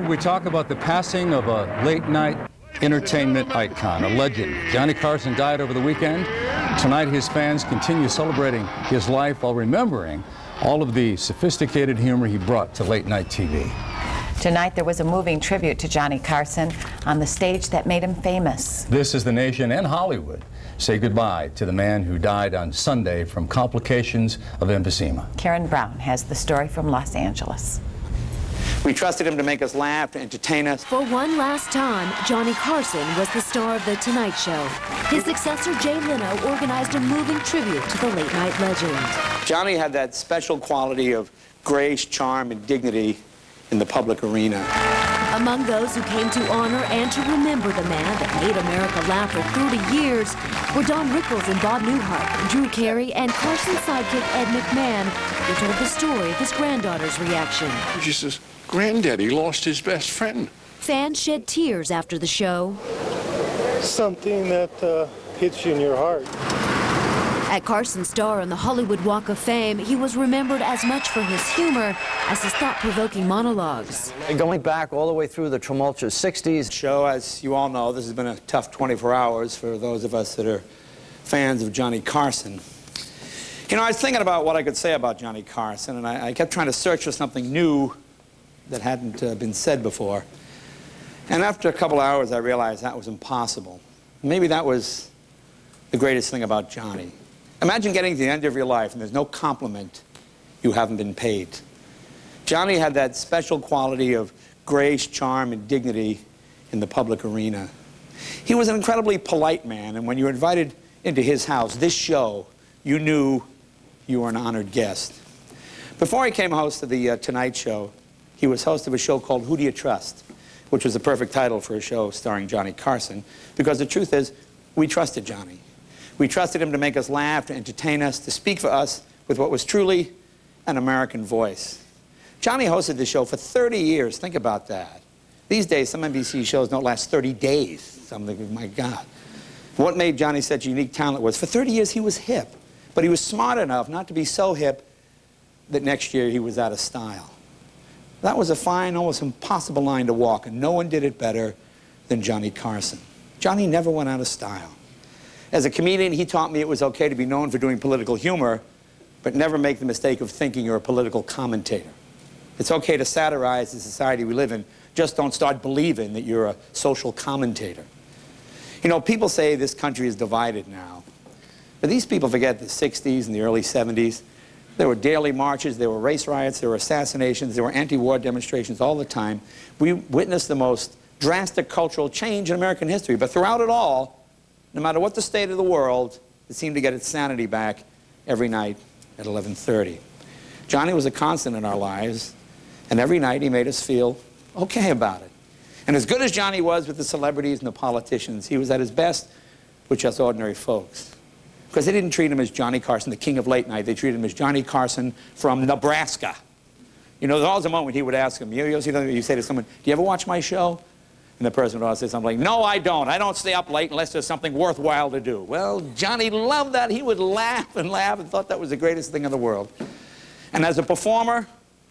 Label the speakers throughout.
Speaker 1: Tonight we talk about the passing of a late-night entertainment icon, a legend. Johnny Carson died over the weekend. Tonight his fans continue celebrating his life while remembering all of the sophisticated humor he brought to late-night TV.
Speaker 2: Tonight there was a moving tribute to Johnny Carson on the stage that made him famous.
Speaker 1: This is the nation and Hollywood say goodbye to the man who died on Sunday from complications of emphysema.
Speaker 2: Karen Brown has the story from Los Angeles.
Speaker 3: We trusted him to make us laugh, to entertain us.
Speaker 4: For one last time, Johnny Carson was the star of The Tonight Show. His successor, Jay Leno, organized a moving tribute to the late-night legend.
Speaker 3: Johnny had that special quality of grace, charm, and dignity in the public arena.
Speaker 4: Among those who came to honor and to remember the man that made America laugh for 30 years were Don Rickles and Bob Newhart, Drew Carey, and Carson's sidekick Ed McMahon, who told the story of his granddaughter's reaction.
Speaker 5: She says, "Granddaddy lost his best friend."
Speaker 4: Fans shed tears after the show.
Speaker 6: Something that hits you in your heart.
Speaker 4: At Carson's star on the Hollywood Walk of Fame, he was remembered as much for his humor as his thought-provoking monologues.
Speaker 7: Going back all the way through the tumultuous 60s.
Speaker 3: Show, as you all know, this has been a tough 24 hours for those of us that are fans of Johnny Carson. You know, I was thinking about what I could say about Johnny Carson, and I kept trying to search for something new that hadn't been said before. And after a couple hours, I realized that was impossible. Maybe that was the greatest thing about Johnny. Imagine getting to the end of your life and there's no compliment you haven't been paid. Johnny had that special quality of grace, charm, and dignity in the public arena. He was an incredibly polite man, and when you were invited into his house, this show, you knew you were an honored guest. Before he became host of the Tonight Show, he was host of a show called Who Do You Trust?, which was the perfect title for a show starring Johnny Carson, because the truth is, we trusted Johnny. We trusted him to make us laugh, to entertain us, to speak for us with what was truly an American voice. Johnny hosted the show for 30 years. Think about that. These days, some NBC shows don't last 30 days. Something, my God. What made Johnny such a unique talent was, for 30 years, he was hip. But he was smart enough not to be so hip that next year he was out of style. That was a fine, almost impossible line to walk, and no one did it better than Johnny Carson. Johnny never went out of style. As a comedian, he taught me it was okay to be known for doing political humor, but never make the mistake of thinking you're a political commentator. It's okay to satirize the society we live in, just don't start believing that you're a social commentator. You know, people say this country is divided now, but these people forget the 60s and the early 70s. There were daily marches, there were race riots, there were assassinations, there were anti-war demonstrations all the time. We witnessed the most drastic cultural change in American history, but throughout it all, no matter what the state of the world, it seemed to get its sanity back every night at 11:30. Johnny was a constant in our lives, and every night he made us feel okay about it. And as good as Johnny was with the celebrities and the politicians, he was at his best with just ordinary folks. Because they didn't treat him as Johnny Carson, the king of late night. They treated him as Johnny Carson from Nebraska. You know, there's always a moment he would ask him, you say to someone, "Do you ever watch my show?" And the person would always say something like, "No, I don't. I don't stay up late unless there's something worthwhile to do." Well, Johnny loved that. He would laugh and thought that was the greatest thing in the world. And as a performer,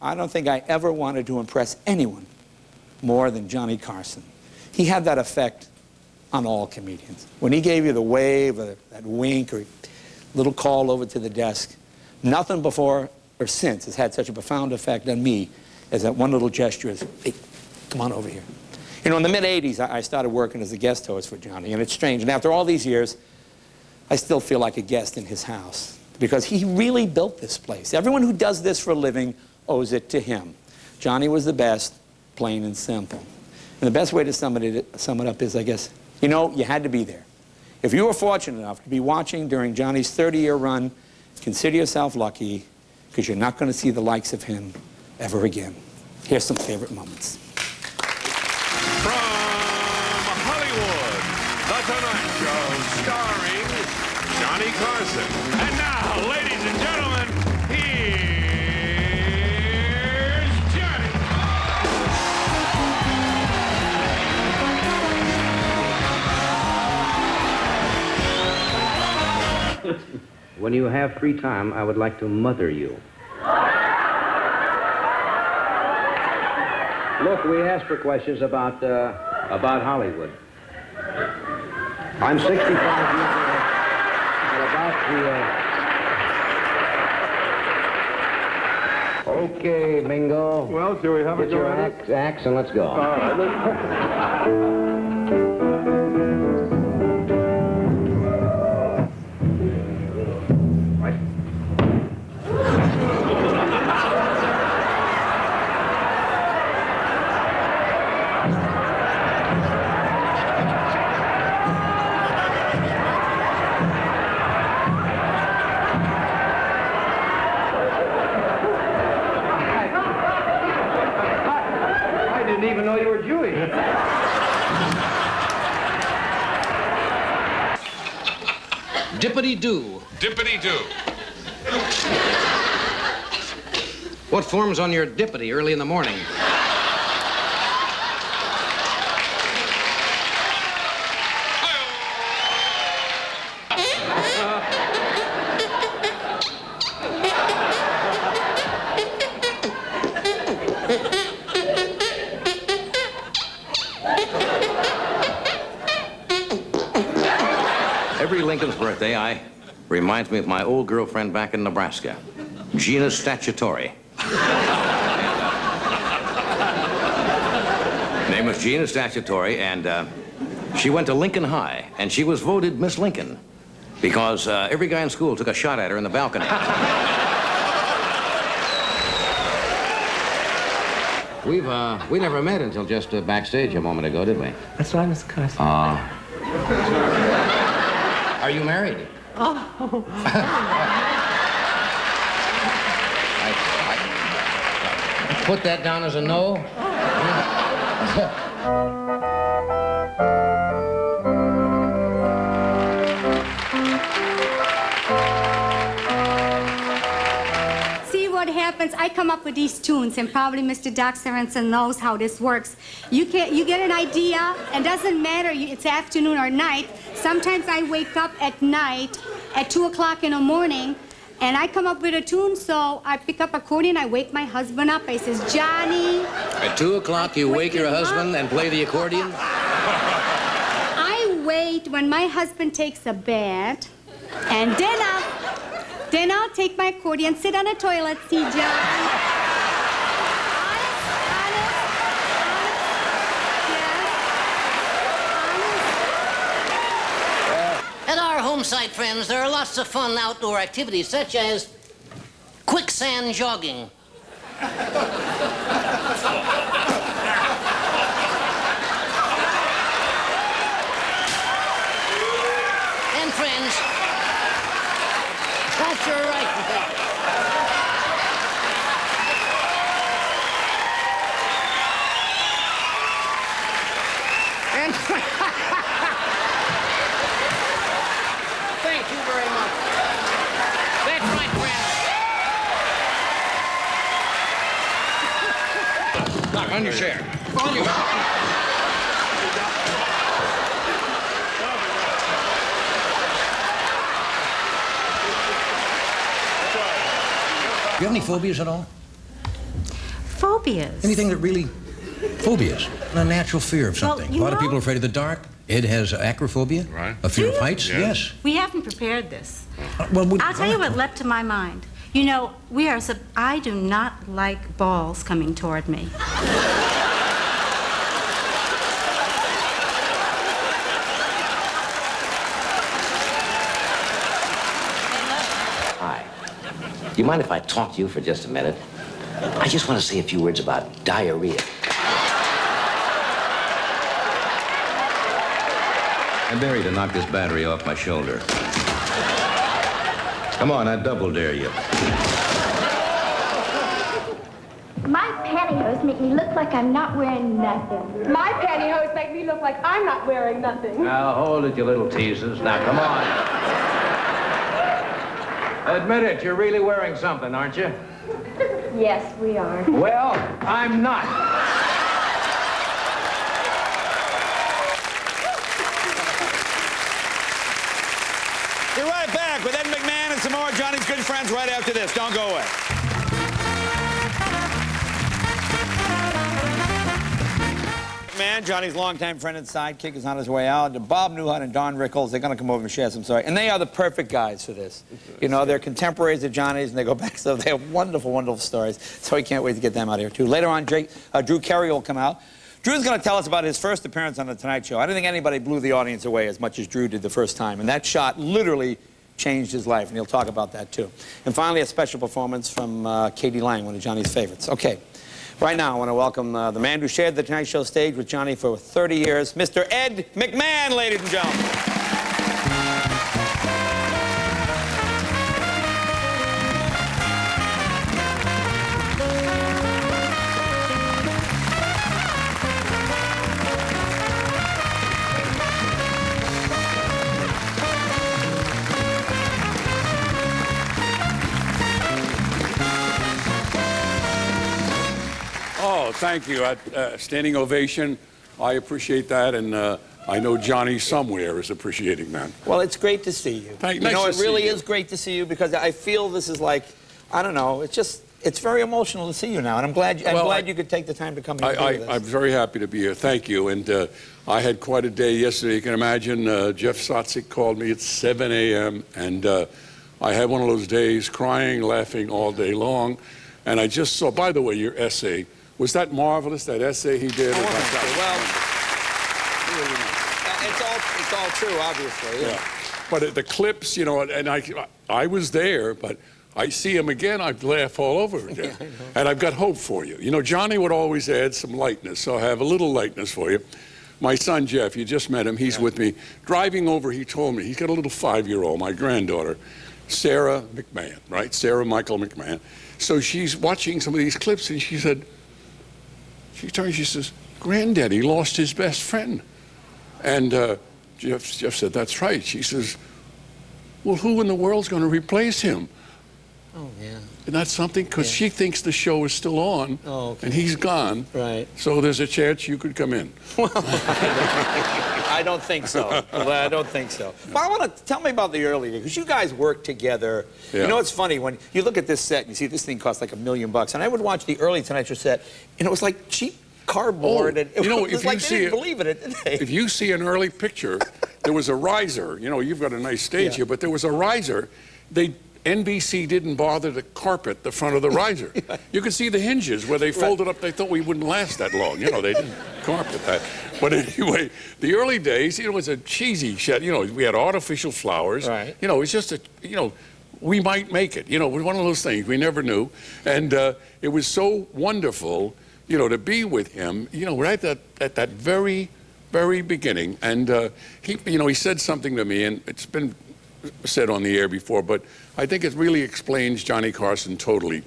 Speaker 3: I don't think I ever wanted to impress anyone more than Johnny Carson. He had that effect on all comedians. When he gave you the wave, or that wink, or little call over to the desk, nothing before or since has had such a profound effect on me as that one little gesture is, "Hey, come on over here." You know, in the mid-'80s, I started working as a guest host for Johnny, and it's strange. And after all these years, I still feel like a guest in his house, because he really built this place. Everyone who does this for a living owes it to him. Johnny was the best, plain and simple. And the best way to sum it up is, I guess, you know, you had to be there. If you were fortunate enough to be watching during Johnny's 30-year run, consider yourself lucky, because you're not going to see the likes of him ever again. Here's some favorite moments.
Speaker 5: From Hollywood, The Tonight Show, starring Johnny Carson. And now, ladies and gentlemen, here's Johnny.
Speaker 8: When you have free time, I would like to mother you. Look, we asked for questions about Hollywood. I'm 65 years old, and about the... Okay, Mingo.
Speaker 6: Well, shall we have a
Speaker 8: Get
Speaker 6: go
Speaker 8: your
Speaker 6: at it?
Speaker 8: axe and let's go.
Speaker 6: All right,
Speaker 8: I didn't even know you were Jewish.
Speaker 9: Dippity-doo.
Speaker 5: Dippity-doo.
Speaker 9: What form's on your dippity early in the morning?
Speaker 8: Every Lincoln's birthday, reminds me of my old girlfriend back in Nebraska, Gina Statutory. Name was Gina Statutory, and she went to Lincoln High, and she was voted Miss Lincoln because every guy in school took a shot at her in the balcony. We never met until just backstage a moment ago, did we?
Speaker 10: That's right, Mr. Carson.
Speaker 8: Are you married?
Speaker 10: Oh.
Speaker 8: I put that down as a no.
Speaker 11: See what happens? I come up with these tunes, and probably Mr. Doc Sorensen knows how this works. You get an idea, and doesn't matter it's afternoon or night. Sometimes I wake up at night at 2 o'clock in the morning, and I come up with a tune, so I pick up accordion, I wake my husband up. I says, Johnny.
Speaker 9: At 2 o'clock, you wake your husband and play the accordion?
Speaker 11: I wait when my husband takes a bath, and then I'll take my accordion, sit on the toilet, see John.
Speaker 10: At our home site, friends, there are lots of fun outdoor activities, such as quicksand jogging. And friends, that's your right.
Speaker 11: And
Speaker 10: Thank you very much. That's right, friends.
Speaker 9: Doc, on your chair. On your chair. Do you have any phobias at all?
Speaker 11: phobias.
Speaker 9: Anything that really... Phobias. A natural fear of something.
Speaker 11: Well,
Speaker 9: a lot of people are afraid of the dark. Ed has acrophobia.
Speaker 5: Right.
Speaker 9: A fear of heights.
Speaker 5: Yeah.
Speaker 9: Yes.
Speaker 12: We haven't prepared this.
Speaker 9: Well,
Speaker 12: I'll tell you what leapt to my mind. You know, I do not like balls coming toward me.
Speaker 8: Hi. Do you mind if I talk to you for just a minute? I just want to say a few words about diarrhea. I dare you to knock this battery off my shoulder. Come on, I double dare you.
Speaker 13: My pantyhose make me look like I'm not wearing nothing.
Speaker 14: My pantyhose make me look like I'm not wearing nothing.
Speaker 8: Now, hold it, you little teasers. Now, come on. Admit it, you're really wearing something, aren't you?
Speaker 13: Yes, we are.
Speaker 8: Well, I'm not.
Speaker 3: We're right back with Ed McMahon and some more Johnny's good friends right after this. Don't go away. And Johnny's longtime friend and sidekick is on his way out. Bob Newhart and Don Rickles, they're going to come over and share some story. And they are the perfect guys for this. You know, they're contemporaries of Johnny's, and they go back, so they have wonderful, wonderful stories. So we can't wait to get them out here, too. Later on, Drew Carey will come out. Drew's going to tell us about his first appearance on The Tonight Show. I don't think anybody blew the audience away as much as Drew did the first time. And that shot literally changed his life, and he'll talk about that, too. And finally, a special performance from Katie Lang, one of Johnny's favorites. Okay. Right now, I want to welcome the man who shared the Tonight Show stage with Johnny for 30 years, Mr. Ed McMahon, ladies and gentlemen.
Speaker 15: Oh, thank you. Standing ovation. I appreciate that, and I know Johnny somewhere is appreciating that.
Speaker 3: Well, it's great to see you.
Speaker 15: Nice
Speaker 3: you know,
Speaker 15: to
Speaker 3: it really
Speaker 15: see you.
Speaker 3: is great to see you because I feel this is like, I don't know, it's very emotional to see you now, and I'm glad you could take the time to come here and do this.
Speaker 15: I'm very happy to be here. Thank you. And I had quite a day yesterday. You can imagine Jeff Sotzik called me at 7 a.m., and I had one of those days crying, laughing all day long. And I just saw, by the way, your essay. Was that marvelous, that essay he did?
Speaker 3: Well, it's all true, obviously.
Speaker 15: Yeah. But the clips, you know, and I was there, but I see him again, I'd laugh all over again.
Speaker 3: Yeah,
Speaker 15: and I've got hope for you. You know, Johnny would always add some lightness, so I have a little lightness for you. My son, Jeff, you just met him, he's with me. Driving over, he told me, he's got a little 5-year-old, my granddaughter, Sarah McMahon, right? Sarah Michael McMahon. So she's watching some of these clips, and she said, she turns, she says, Granddaddy lost his best friend. And Jeff said, that's right. She says, well, who in the world's going to replace him?
Speaker 3: Oh, yeah.
Speaker 15: And that's something, because she thinks the show is still on, and he's gone.
Speaker 3: Right.
Speaker 15: So there's a chance you could come in.
Speaker 3: I don't think so. I don't think so. But I want to tell me about the early days, because you guys worked together.
Speaker 15: Yeah.
Speaker 3: You know, it's funny when you look at this set and you see this thing cost like $1 million, and I would watch the early Tonight Show set, and it was like cheap cardboard. And it was like they didn't believe in it, did they?
Speaker 15: If you see an early picture, there was a riser. You know, you've got a nice stage here, but there was a riser. NBC didn't bother to carpet the front of the riser. You could see the hinges where they folded up. They thought we wouldn't last that long. You know, they didn't carpet that. But anyway, the early days, you know, it was a cheesy set. You know, we had artificial flowers.
Speaker 3: Right.
Speaker 15: You know, it's just a, you know, we might make it. You know, it was one of those things we never knew. And it was so wonderful, you know, to be with him, you know, right at that very, very beginning. And he, you know, he said something to me, and it's been said on the air before, but I think it really explains Johnny Carson totally.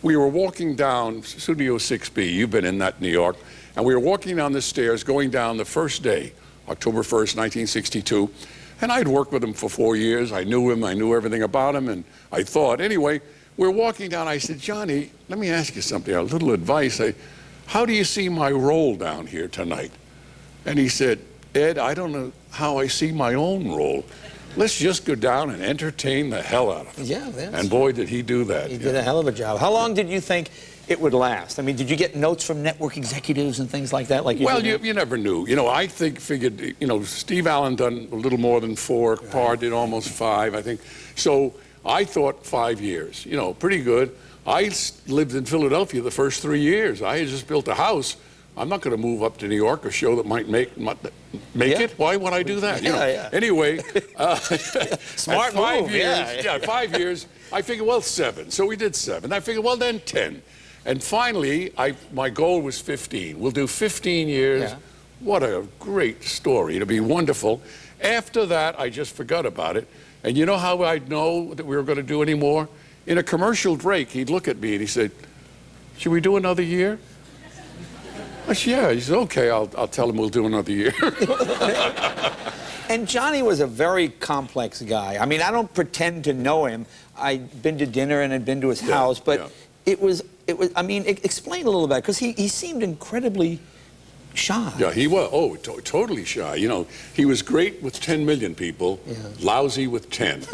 Speaker 15: We were walking down Studio 6B, you've been in that, New York, and we were walking down the stairs going down the first day, October 1st, 1962, and I'd worked with him for 4 years. I knew him, I knew everything about him, and I thought, anyway, we're walking down, I said, Johnny, let me ask you something, a little advice. How do you see my role down here tonight? And he said, Ed, I don't know how I see my own role. Let's just go down and entertain the hell out of him.
Speaker 3: Yeah, man.
Speaker 15: And boy, did he do that.
Speaker 3: He did a hell of a job. How long did you think it would last? I mean, did you get notes from network executives and things like that?
Speaker 15: Well, you never knew. You know, I figured, you know, Steve Allen done a little more than 4. Right. Parr did almost 5, I think. So I thought 5 years, you know, pretty good. I lived in Philadelphia the first 3 years. I had just built a house. I'm not going to move up to New York, a show that might make it. Why would I do that? You know? Anyway,
Speaker 3: smart
Speaker 15: 5
Speaker 3: move,
Speaker 15: years. 5 years. I figured, well, 7. So we did 7. I figured, well, then 10. And finally, my goal was 15. We'll do 15 years. Yeah. What a great story. It'll be wonderful. After that, I just forgot about it. And you know how I'd know that we were going to do any more? In a commercial break, he'd look at me and he said, should we do another year? I said, yeah. He said, okay, I'll tell him we'll do another year.
Speaker 3: And Johnny was a very complex guy. I mean, I don't pretend to know him. I'd been to dinner and I'd been to his house, but it was, I mean, explain a little bit, because he seemed incredibly shy.
Speaker 15: Yeah, he was. Oh, totally shy. You know, he was great with 10 million people, lousy with 10.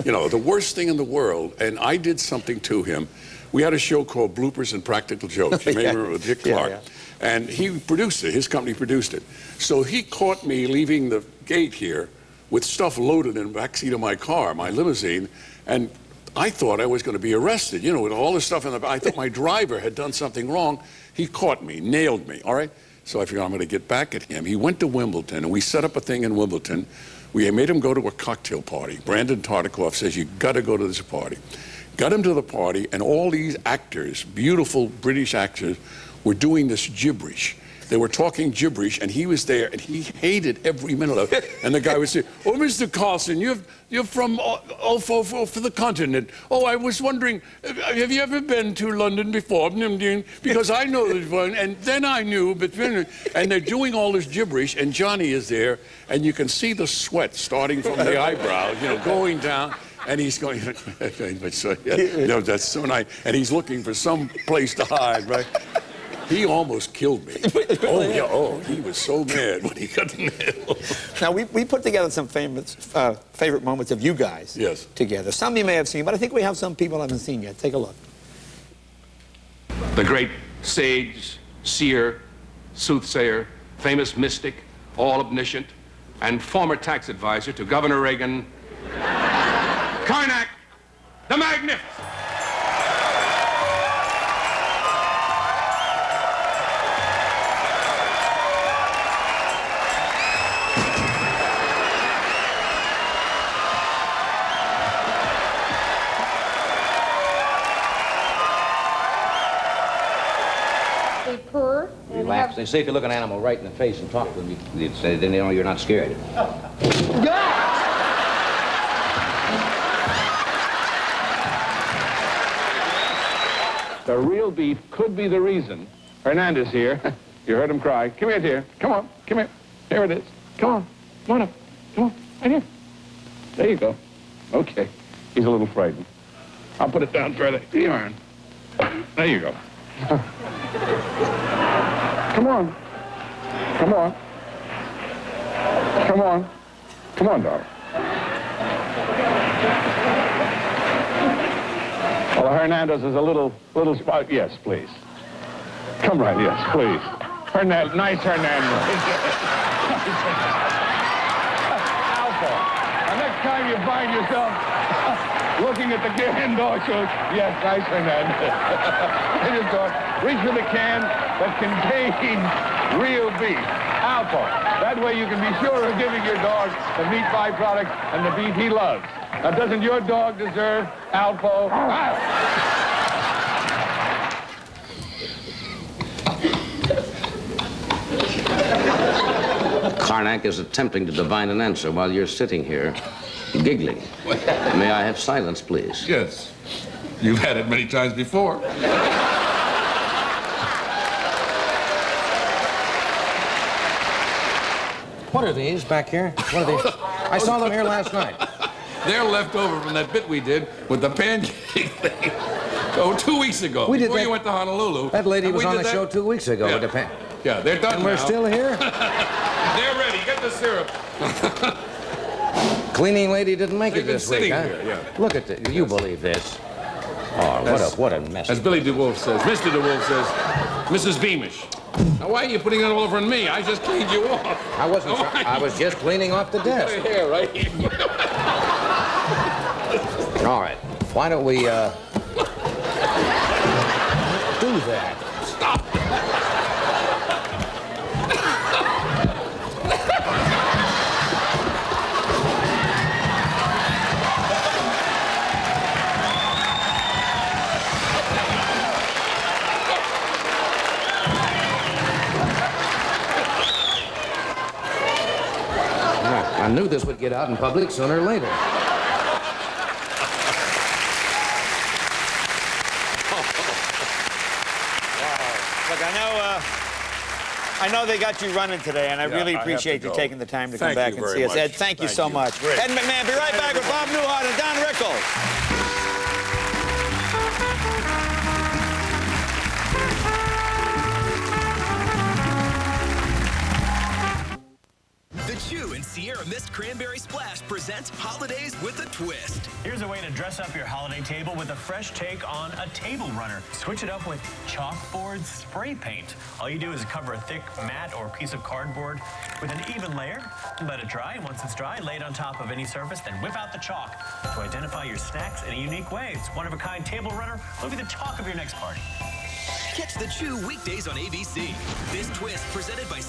Speaker 15: You know, the worst thing in the world. And I did something to him we had a show called Bloopers and Practical Jokes. You may remember with Dick Clark.
Speaker 3: Yeah.
Speaker 15: And he produced it. His company produced it. So he caught me leaving the gate here with stuff loaded in the backseat of my car, my limousine, and I thought I was going to be arrested, you know, with all this stuff in the back. I thought my driver had done something wrong. He caught me, nailed me, all right? So I figured I'm going to get back at him. He went to Wimbledon, and we set up a thing in Wimbledon. We made him go to a cocktail party. Brandon Tartikoff says, you got to go to this party. Got him to the party, and all these actors, beautiful British actors, were doing this gibberish. They were talking gibberish, and he was there, and he hated every minute of it. And the guy would say, "Oh, Mr. Carson, you're from for the continent. Oh, I was wondering, have you ever been to London before? Because I know this one, and then I knew, but and they're doing all this gibberish, and Johnny is there, and you can see the sweat starting from the eyebrows, you know, going down. And he's going, you know, that's so nice. And he's looking for some place to hide, right? He almost killed me. Oh, yeah. Oh, he was so mad when he got nailed.
Speaker 3: Now, we put together some famous favorite moments of you guys together. Some you may have seen, but I think we have some people haven't seen yet. Take a look.
Speaker 16: The great sage, seer, soothsayer, famous mystic, all-omniscient, and former tax advisor to Governor Reagan, Karnak the Magnificent.
Speaker 9: Relax. They say if you look an animal right in the face and talk to them, you'd say, then they know you're not scared.
Speaker 16: The real beef could be the reason. Hernandez here. You heard him cry. Come here, dear. Come on. Come here. Here it is. Come on. Come on up. Come on. Right here. There you go. Okay. He's a little frightened. I'll put it down further. The iron. There you go. Come on. Come on. Come on. Come on, darling. Well, Hernandez is a little spot. Yes, please. Come right, yes, please. Hernandez, nice Hernandez. Alpha. And next time you find yourself looking at the can dog shows, yes, nice Hernandez. I just thought, reach for the can that contains real beef. Alpha. That way you can be sure of giving your dog the meat byproduct and the beef he loves. Now, doesn't your dog deserve Alpha?
Speaker 9: Karnak is attempting to divine an answer while you're sitting here giggling. May I have silence, please?
Speaker 16: Yes. You've had it many times before.
Speaker 9: What are these back here? What are these? I saw them here last night.
Speaker 16: They're left over from that bit we did with the pancake thing. Oh, 2 weeks ago.
Speaker 9: We did
Speaker 16: before
Speaker 9: that.
Speaker 16: You went to Honolulu.
Speaker 9: That lady was on the show 2 weeks ago with the pan.
Speaker 16: Yeah, they're done
Speaker 9: And we're
Speaker 16: now.
Speaker 9: still here?
Speaker 16: They're ready. Get the syrup.
Speaker 9: Cleaning lady didn't make
Speaker 16: They've
Speaker 9: it
Speaker 16: been
Speaker 9: this week,
Speaker 16: sitting
Speaker 9: huh?
Speaker 16: here, yeah.
Speaker 9: Look at this. You believe this? Oh, what a mess.
Speaker 16: As Billy DeWolf says, Mr. DeWolf says, Mrs. Beamish. Now, why are you putting it all over on me? I just cleaned you off.
Speaker 9: I wasn't. I was just cleaning off the desk.
Speaker 16: You got hair right here.
Speaker 9: All right. Why don't we, do that?
Speaker 16: Stop.
Speaker 9: I knew this would get out in public sooner or later.
Speaker 3: Look, I know they got you running today, and I really appreciate you taking the time to come back and see us. Ed, thank you so much. Ed McMahon, be right back with Bob Newhart and Don Rickles.
Speaker 17: The Chew and Sierra Mist Cranberry Splash presents Holidays with a Twist.
Speaker 18: Here's a way to dress up your holiday table with a fresh take on a table runner. Switch it up with chalkboard spray paint. All you do is cover a thick mat or piece of cardboard with an even layer. Let it dry. Once it's dry, lay it on top of any surface, then whip out the chalk to identify your snacks in a unique way. It's one-of-a-kind table runner. Will be the talk of your next party.
Speaker 17: Catch the Chew weekdays on ABC. This twist presented by